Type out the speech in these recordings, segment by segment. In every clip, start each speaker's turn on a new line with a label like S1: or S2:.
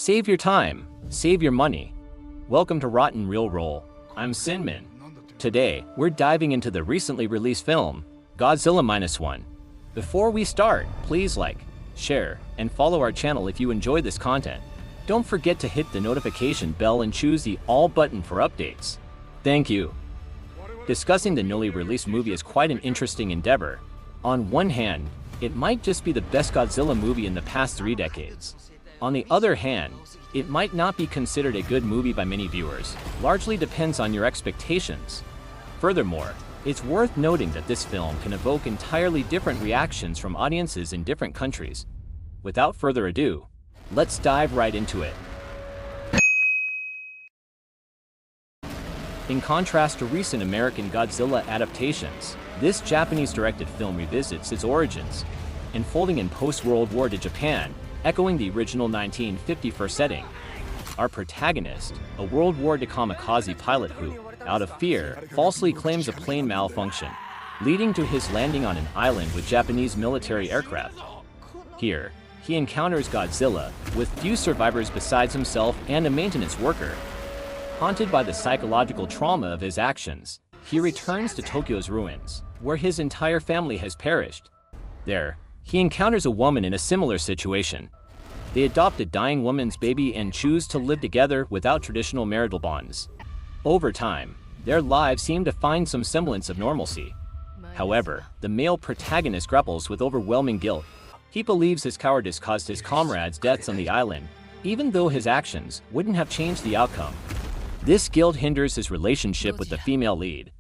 S1: Save your time, save your money. Welcome to Rotten Real Roll. I'm Sinmin. Today, we're diving into the recently released film, Godzilla Minus One. Before we start, please like, share, and follow our channel if you enjoy this content. Don't forget to hit the notification bell and choose the all button for updates. Thank you. Discussing the newly released movie is quite an interesting endeavor. On one hand, it might just be the best Godzilla movie in the past 3 decades. On the other hand, it might not be considered a good movie by many viewers. Largely depends on your expectations. Furthermore, it's worth noting that this film can evoke entirely different reactions from audiences in different countries. Without further ado, let's dive right into it. In contrast to recent American Godzilla adaptations, this Japanese-directed film revisits its origins, unfolding in post-World War II Japan, echoing the original 1954 setting. Our protagonist, a World War II kamikaze pilot who, out of fear, falsely claims a plane malfunction, leading to his landing on an island with Japanese military aircraft. Here, he encounters Godzilla, with few survivors besides himself and a maintenance worker. Haunted by the psychological trauma of his actions, he returns to Tokyo's ruins, where his entire family has perished. There, he encounters a woman in a similar situation. They adopt a dying woman's baby and choose to live together without traditional marital bonds. Over time, their lives seem to find some semblance of normalcy. However, the male protagonist grapples with overwhelming guilt. He believes his cowardice caused his comrades' deaths on the island, even though his actions wouldn't have changed the outcome. This guilt hinders his relationship with the female lead.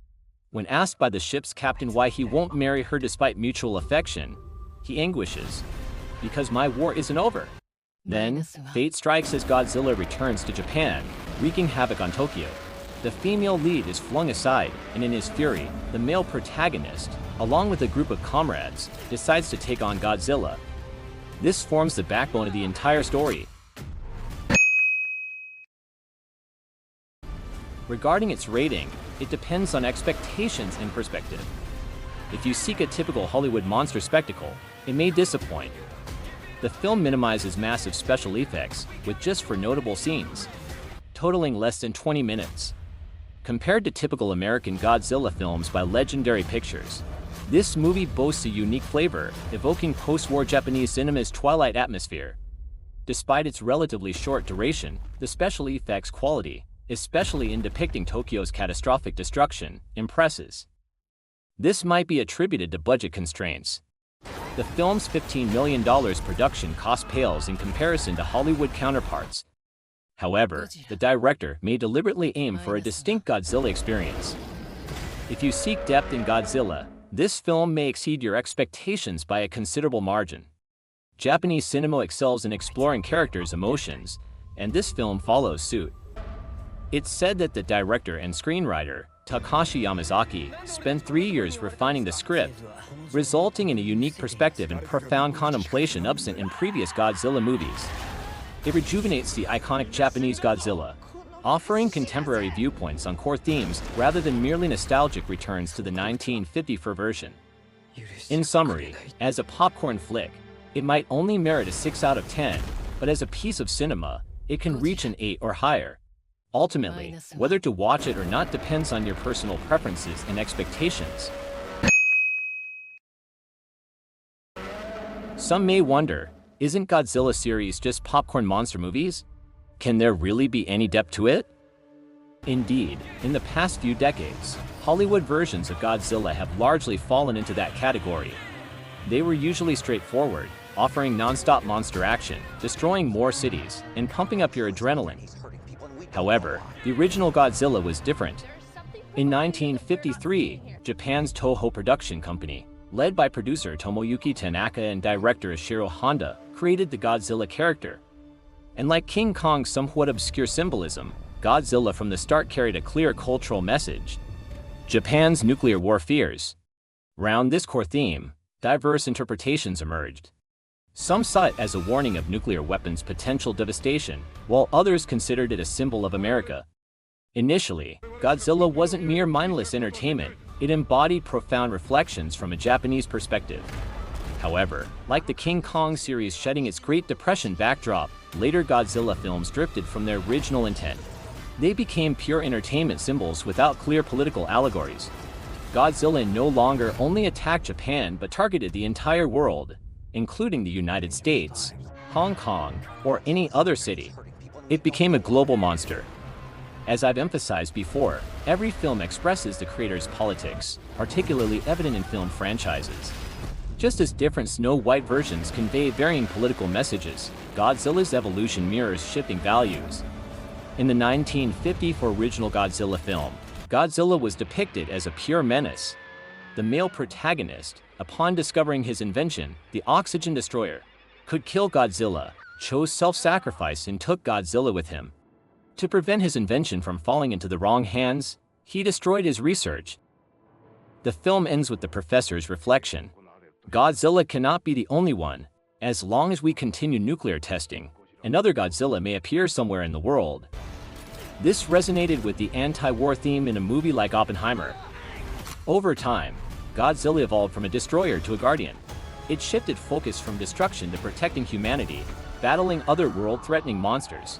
S1: When asked by the ship's captain why he won't marry her despite mutual affection, he anguishes, "Because my war isn't over." Then, fate strikes as Godzilla returns to Japan, wreaking havoc on Tokyo. The female lead is flung aside, and in his fury, the male protagonist, along with a group of comrades, decides to take on Godzilla. This forms the backbone of the entire story. Regarding its rating, it depends on expectations and perspective. If you seek a typical Hollywood monster spectacle, it may disappoint. The film minimizes massive special effects with just 4 notable scenes, totaling less than 20 minutes. Compared to typical American Godzilla films by Legendary Pictures, this movie boasts a unique flavor, evoking post-war Japanese cinema's twilight atmosphere. Despite its relatively short duration, the special effects quality, especially in depicting Tokyo's catastrophic destruction, impresses. This might be attributed to budget constraints. The film's $15 million production cost pales in comparison to Hollywood counterparts. However, the director may deliberately aim for a distinct Godzilla experience. If you seek depth in Godzilla, this film may exceed your expectations by a considerable margin. Japanese cinema excels in exploring characters' emotions, and this film follows suit. It's said that the director and screenwriter, Takashi Yamazaki, spent 3 years refining the script, resulting in a unique perspective and profound contemplation absent in previous Godzilla movies. It rejuvenates the iconic Japanese Godzilla, offering contemporary viewpoints on core themes rather than merely nostalgic returns to the 1954 version. In summary, as a popcorn flick, it might only merit a 6 out of 10, but as a piece of cinema, it can reach an 8 or higher. Ultimately, whether to watch it or not depends on your personal preferences and expectations. Some may wonder, isn't Godzilla series just popcorn monster movies? Can there really be any depth to it? Indeed, in the past few decades, Hollywood versions of Godzilla have largely fallen into that category. They were usually straightforward, offering non-stop monster action, destroying more cities, and pumping up your adrenaline. However, the original Godzilla was different. In 1953, Japan's Toho production company, led by producer Tomoyuki Tanaka and director Ishiro Honda, created the Godzilla character. And like King Kong's somewhat obscure symbolism, Godzilla from the start carried a clear cultural message: Japan's nuclear war fears. Round this core theme, diverse interpretations emerged. Some saw it as a warning of nuclear weapons' potential devastation, while others considered it a symbol of America. Initially, Godzilla wasn't mere mindless entertainment, it embodied profound reflections from a Japanese perspective. However, like the King Kong series shedding its Great Depression backdrop, later Godzilla films drifted from their original intent. They became pure entertainment symbols without clear political allegories. Godzilla no longer only attacked Japan but targeted the entire world, including the United States, Hong Kong, or any other city. It became a global monster. As I've emphasized before, every film expresses the creator's politics, particularly evident in film franchises. Just as different Snow White versions convey varying political messages, Godzilla's evolution mirrors shifting values. In the 1954 original Godzilla film, Godzilla was depicted as a pure menace. The male protagonist, upon discovering his invention, the oxygen destroyer, could kill Godzilla, chose self-sacrifice and took Godzilla with him. To prevent his invention from falling into the wrong hands, he destroyed his research. The film ends with the professor's reflection. Godzilla cannot be the only one. As long as we continue nuclear testing, another Godzilla may appear somewhere in the world. This resonated with the anti-war theme in a movie like Oppenheimer. Over time, Godzilla evolved from a destroyer to a guardian. It shifted focus from destruction to protecting humanity, battling other world-threatening monsters.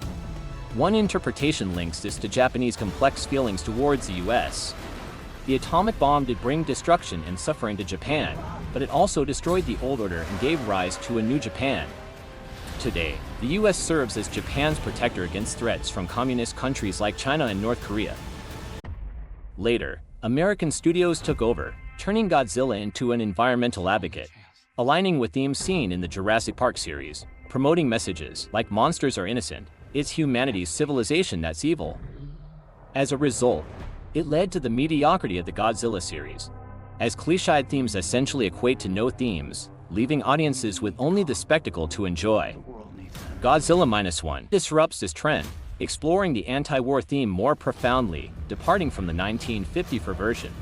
S1: One interpretation links this to Japanese complex feelings towards the US. The atomic bomb did bring destruction and suffering to Japan, but it also destroyed the old order and gave rise to a new Japan. Today, the US serves as Japan's protector against threats from communist countries like China and North Korea. Later, American studios took over, turning Godzilla into an environmental advocate, aligning with themes seen in the Jurassic Park series, promoting messages like monsters are innocent, it's humanity's civilization that's evil. As a result, it led to the mediocrity of the Godzilla series, as cliched themes essentially equate to no themes, leaving audiences with only the spectacle to enjoy. Godzilla Minus One disrupts this trend, exploring the anti-war theme more profoundly, departing from the 1954 version.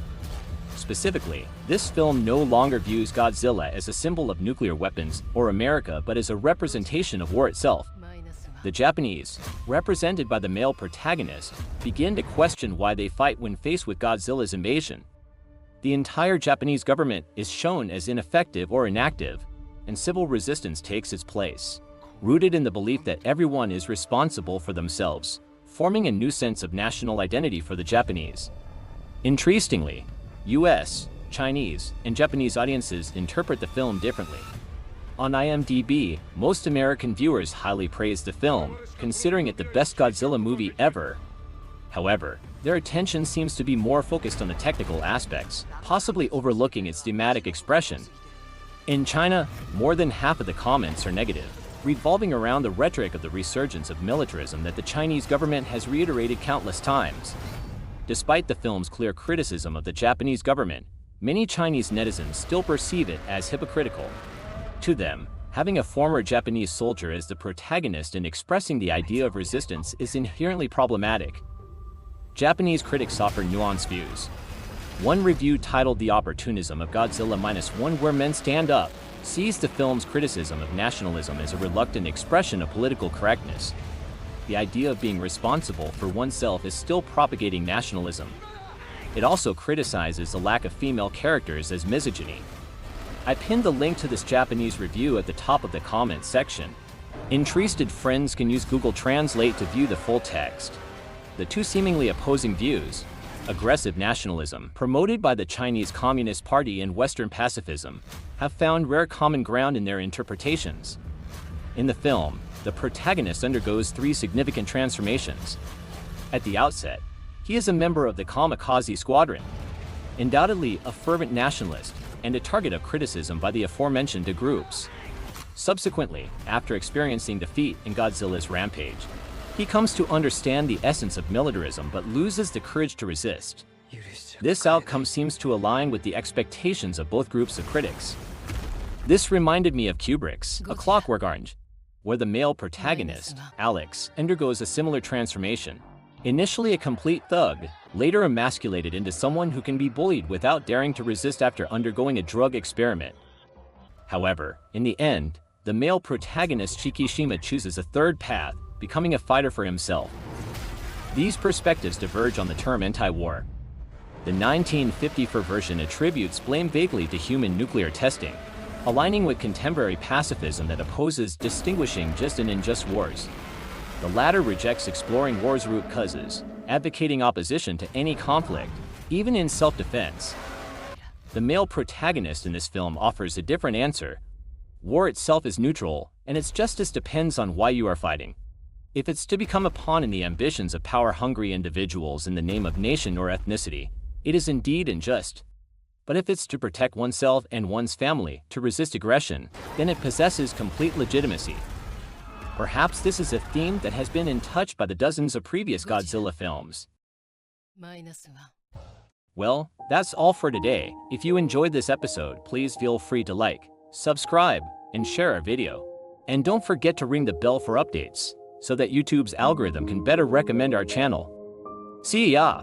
S1: Specifically, this film no longer views Godzilla as a symbol of nuclear weapons or America but as a representation of war itself. The Japanese, represented by the male protagonist, begin to question why they fight when faced with Godzilla's invasion. The entire Japanese government is shown as ineffective or inactive, and civil resistance takes its place, rooted in the belief that everyone is responsible for themselves, forming a new sense of national identity for the Japanese. Interestingly, US, Chinese, and Japanese audiences interpret the film differently. On IMDb, most American viewers highly praise the film, considering it the best Godzilla movie ever. However, their attention seems to be more focused on the technical aspects, possibly overlooking its thematic expression. In China, more than half of the comments are negative, revolving around the rhetoric of the resurgence of militarism that the Chinese government has reiterated countless times. Despite the film's clear criticism of the Japanese government, many Chinese netizens still perceive it as hypocritical. To them, having a former Japanese soldier as the protagonist and expressing the idea of resistance is inherently problematic. Japanese critics offer nuanced views. One review titled "The Opportunism of Godzilla Minus One Where Men Stand Up" sees the film's criticism of nationalism as a reluctant expression of political correctness. The idea of being responsible for oneself is still propagating nationalism. It also criticizes the lack of female characters as misogyny. I pinned the link to this Japanese review at the top of the comments section. Interested friends can use Google Translate to view the full text. The two seemingly opposing views, aggressive nationalism promoted by the Chinese Communist Party and Western pacifism, have found rare common ground in their interpretations. In the film, the protagonist undergoes three significant transformations. At the outset, he is a member of the Kamikaze Squadron, undoubtedly a fervent nationalist, and a target of criticism by the aforementioned groups. Subsequently, after experiencing defeat in Godzilla's rampage, he comes to understand the essence of militarism but loses the courage to resist. This outcome seems to align with the expectations of both groups of critics. This reminded me of Kubrick's A Clockwork Orange, where the male protagonist, Alex, undergoes a similar transformation. Initially a complete thug, later emasculated into someone who can be bullied without daring to resist after undergoing a drug experiment. However, in the end, the male protagonist Shikishima chooses a third path, becoming a fighter for himself. These perspectives diverge on the term anti-war. The 1954 version attributes blame vaguely to human nuclear testing. aligning with contemporary pacifism that opposes distinguishing just and unjust wars. The latter rejects exploring war's root causes, advocating opposition to any conflict, even in self-defense. The male protagonist in this film offers a different answer. War itself is neutral, and its justice depends on why you are fighting. If it's to become a pawn in the ambitions of power-hungry individuals in the name of nation or ethnicity, it is indeed unjust. But if it's to protect oneself and one's family, to resist aggression, then it possesses complete legitimacy. Perhaps this is a theme that has been in touch by the dozens of previous Godzilla films.
S2: Minus One.
S1: Well, that's all for today. If you enjoyed this episode, please feel free to like, subscribe, and share our video. And don't forget to ring the bell for updates, so that YouTube's algorithm can better recommend our channel. See ya!